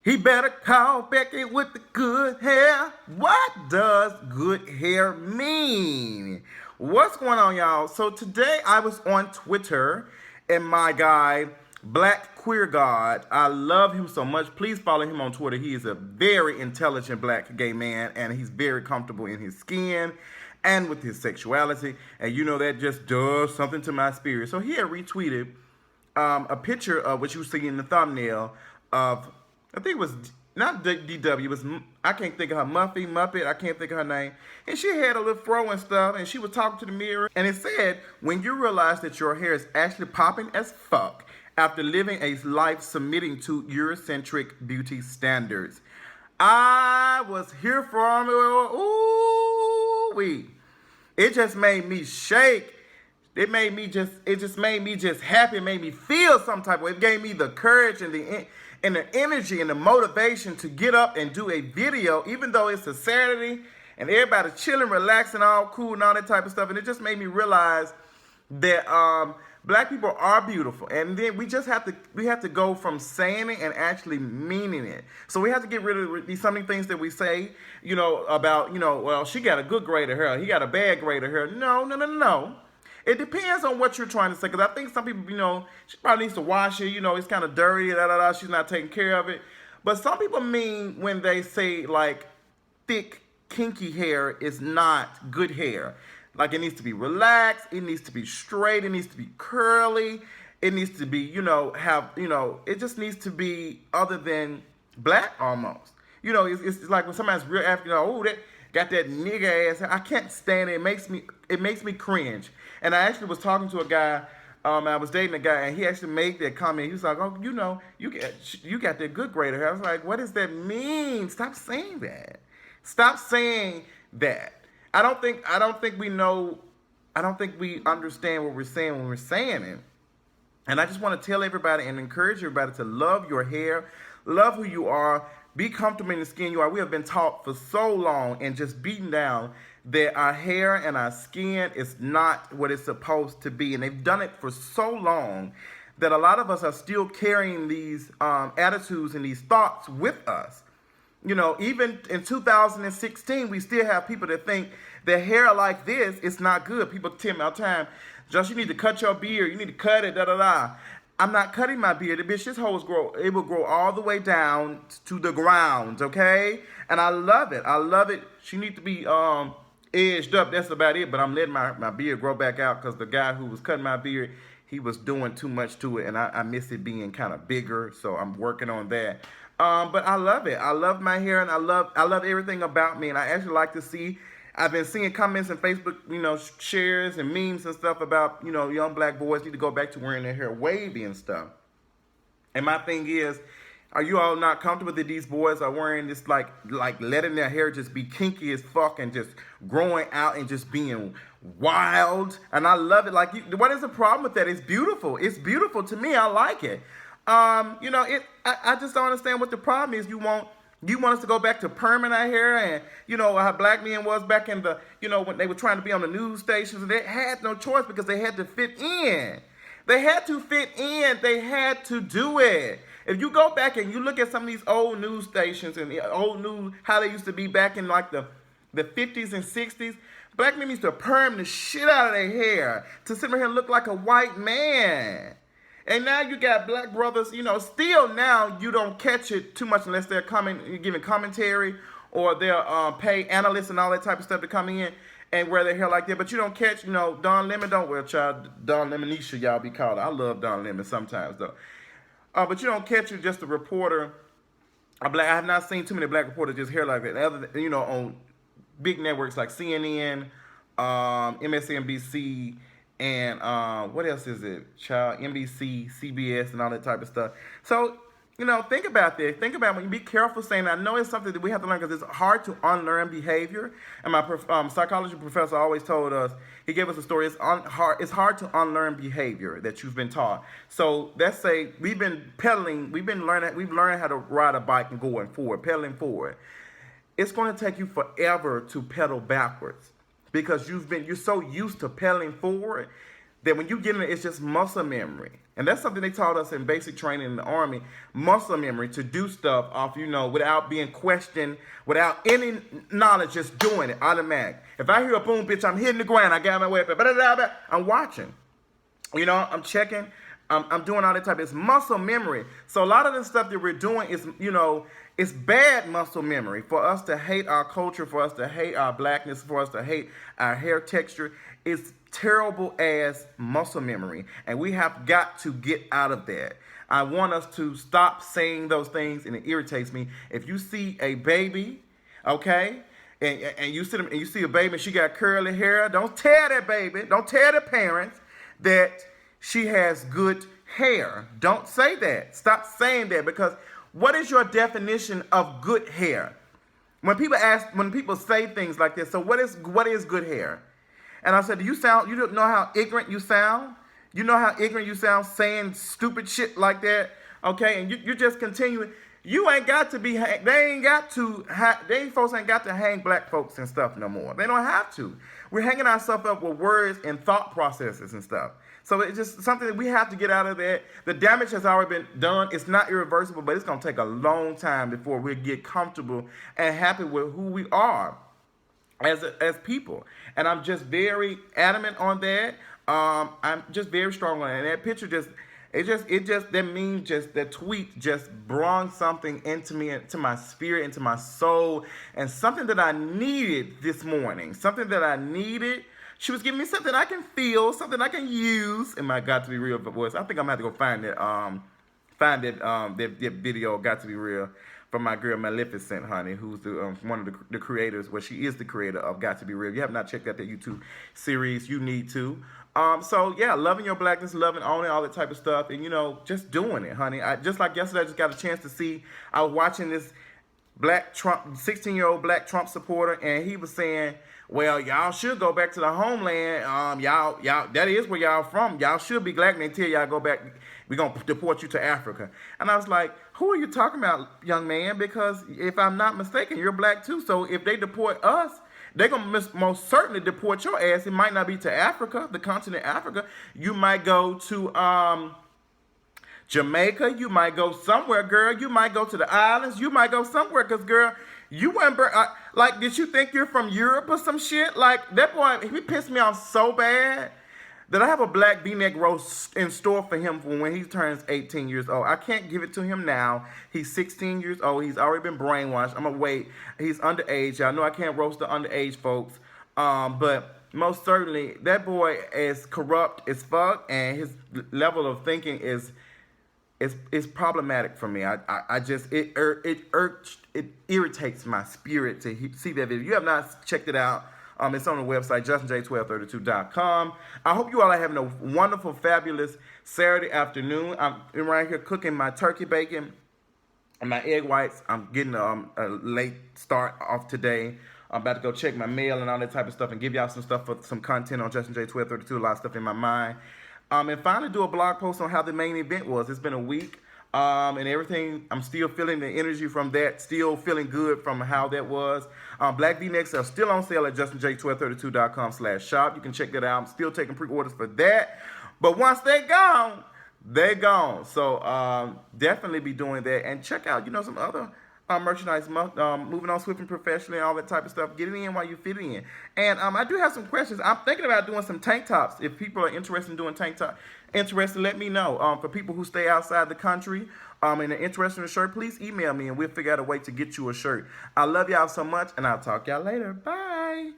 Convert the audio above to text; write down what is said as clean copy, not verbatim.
He better call Becky with the good hair. What does good hair mean? What's going on, y'all? So today I was on Twitter and my guy, Black Queer God, I love him so much. Please follow him on Twitter. He is a very intelligent black gay man and he's very comfortable in his skin and with his sexuality. And you know that just does something to my spirit. So he had retweeted a picture of what you see in the thumbnail of, I think it was not DW, it was, I can't think of her, Muppet, I can't think of her name. And she had a little fro and stuff, and she was talking to the mirror, and it said, when you realize that your hair is actually popping as fuck after living a life submitting to Eurocentric beauty standards. I was here for it, ooh-wee. It just made me shake. It just made me just happy. It made me feel some type of way. It gave me the courage and the energy and the motivation to get up and do a video, even though it's a Saturday and everybody's chilling, relaxing, all cool and all that type of stuff. And it just made me realize that black people are beautiful. And then we have to go from saying it and actually meaning it. So we have to get rid of some of the things that we say, about, well, she got a good grade of hair, he got a bad grade of hair. No. It depends on what you're trying to say, because I think some people, she probably needs to wash it, it's kind of dirty, she's not taking care of it. But some people mean when they say, like, thick, kinky hair is not good hair. Like, it needs to be relaxed, it needs to be straight, it needs to be curly, it needs to be, it just needs to be other than black almost. It's like when somebody's real African, that got that nigga ass. I can't stand it. It makes me cringe. And I actually was talking to a guy. I was dating a guy, and he actually made that comment. He was like, "Oh, you got that good grade of hair." I was like, "What does that mean? Stop saying that. Stop saying that." I don't think we know. I don't think we understand what we're saying when we're saying it. And I just want to tell everybody and encourage everybody to love your hair, love who you are. Be comfortable in the skin you are. We have been taught for so long and just beaten down that our hair and our skin is not what it's supposed to be. And they've done it for so long that a lot of us are still carrying these attitudes and these thoughts with us. Even in 2016, we still have people that think that hair like this is not good. People tell me all the time, Josh, you need to cut your beard. You need to cut it, da-da-da. I'm not cutting my beard. This hole it will grow all the way down to the ground, okay? And I love it. I love it. She needs to be edged up. That's about it. But I'm letting my beard grow back out because the guy who was cutting my beard, he was doing too much to it, and I miss it being kind of bigger. So I'm working on that. But I love it. I love my hair, and I love everything about me. And I actually like to see. I've been seeing comments on Facebook, shares and memes and stuff about, young black boys need to go back to wearing their hair wavy and stuff. And my thing is, are you all not comfortable that these boys are wearing this, like letting their hair just be kinky as fuck and just growing out and just being wild? And I love it. Like, what is the problem with that? It's beautiful. It's beautiful to me. I like it. I just don't understand what the problem is. You want us to go back to perming our hair and, how black men was back in the, when they were trying to be on the news stations, and they had no choice because they had to fit in. They had to fit in. They had to do it. If you go back and you look at some of these old news stations and the old news, how they used to be back in like the 50s and 60s, black men used to perm the shit out of their hair to sit here and look like a white man. And now you got black brothers, still now you don't catch it too much unless they're giving commentary or they'll pay analysts and all that type of stuff to come in and wear their hair like that. But you don't catch, Don Lemon, don't wear child, Don Lemonisha, y'all be called. I love Don Lemon sometimes though. But you don't catch it just a reporter. I have not seen too many black reporters just hair like that. Other than, on big networks like CNN, MSNBC, and what else is it? NBC, CBS, and all that type of stuff. So, think about this. Think about when you be careful saying, I know it's something that we have to learn because it's hard to unlearn behavior. And my psychology professor always told us, he gave us a story, it's hard to unlearn behavior that you've been taught. So let's say we've learned how to ride a bike and going forward, pedaling forward. It's going to take you forever to pedal backwards because you're so used to pedaling forward that when you get in it, it's just muscle memory. And that's something they taught us in basic training in the Army, muscle memory, to do stuff off, without being questioned, without any knowledge, just doing it automatic. If I hear a boom, bitch, I'm hitting the ground, I got my weapon, I'm watching. I'm checking. I'm doing all that type. It's muscle memory. So a lot of the stuff that we're doing is, it's bad muscle memory for us to hate our culture, for us to hate our blackness, for us to hate our hair texture. It's terrible as muscle memory. And we have got to get out of that. I want us to stop saying those things, and it irritates me. If you see a baby, okay, and you see a baby and she got curly hair, don't tell that baby, don't tell the parents that she has good hair. Don't say that. Stop saying that, because what is your definition of good hair? When people say things like this, so what is good hair? And I said, you don't know how ignorant you sound? You know how ignorant you sound saying stupid shit like that? Okay, and you just continuing. You ain't got to be, folks ain't got to hang black folks and stuff no more. They don't have to. We're hanging ourselves up with words and thought processes and stuff. So it's just something that we have to get out of that. The damage has already been done. It's not irreversible, but it's going to take a long time before we get comfortable and happy with who we are as people. And I'm just very adamant on that. I'm just very strong on it. And that picture that tweet just brought something into me, into my spirit, into my soul, and something that I needed this morning. Something that I needed. She was giving me something I can feel, something I can use in my Got to Be Real voice. I think I'm gonna have to go find that video, Got to Be Real, from my girl Maleficent, honey, who's one of the creators. Well, she is the creator of Got to Be Real. If you have not checked out that YouTube series, you need to. So yeah, loving your blackness, owning all that type of stuff, and just doing it, honey. Just like yesterday, I just got a chance to see. I was watching this 16-year-old black Trump supporter, and he was saying, well, y'all should go back to the homeland. Y'all, that is where y'all from. Y'all should be glad until y'all go back. We're going to deport you to Africa. And I was like, who are you talking about, young man? Because if I'm not mistaken, you're black too. So if they deport us, they're going to most certainly deport your ass. It might not be to Africa, the continent Africa. You might go to Jamaica. You might go somewhere, girl. You might go to the islands. You might go somewhere, because, girl, you went, like, did you think you're from Europe or some shit? Like, that boy, he pissed me off so bad that I have a black V-neck roast in store for him for when he turns 18 years old. I can't give it to him now. He's 16 years old. He's already been brainwashed. I'm going to wait. He's underage. Y'all know I can't roast the underage folks. But most certainly, that boy is corrupt as fuck, and his level of thinking is problematic for me. It irritates my spirit to see that video. If you have not checked it out, it's on the website, justinj1232.com. I hope you all are having a wonderful, fabulous Saturday afternoon. I'm right here cooking my turkey bacon and my egg whites. I'm getting a late start off today. I'm about to go check my mail and all that type of stuff and give y'all some stuff for some content on justinj1232. A lot of stuff in my mind. And finally do a blog post on how the main event was. It's been a week. And everything, I'm still feeling the energy from that, still feeling good from how that was. Black V-necks are still on sale at justinj1232.com/shop. You can check that out. I'm still taking pre-orders for that. But once they're gone, they're gone. So definitely be doing that. And check out, some other merchandise, moving on swift and professionally, all that type of stuff. Get it in while you fit it in. And I do have some questions. I'm thinking about doing some tank tops. If people are interested in doing tank tops, let me know. For people who stay outside the country and are interested in a shirt, please email me and we'll figure out a way to get you a shirt. I love y'all so much, and I'll talk y'all later. Bye.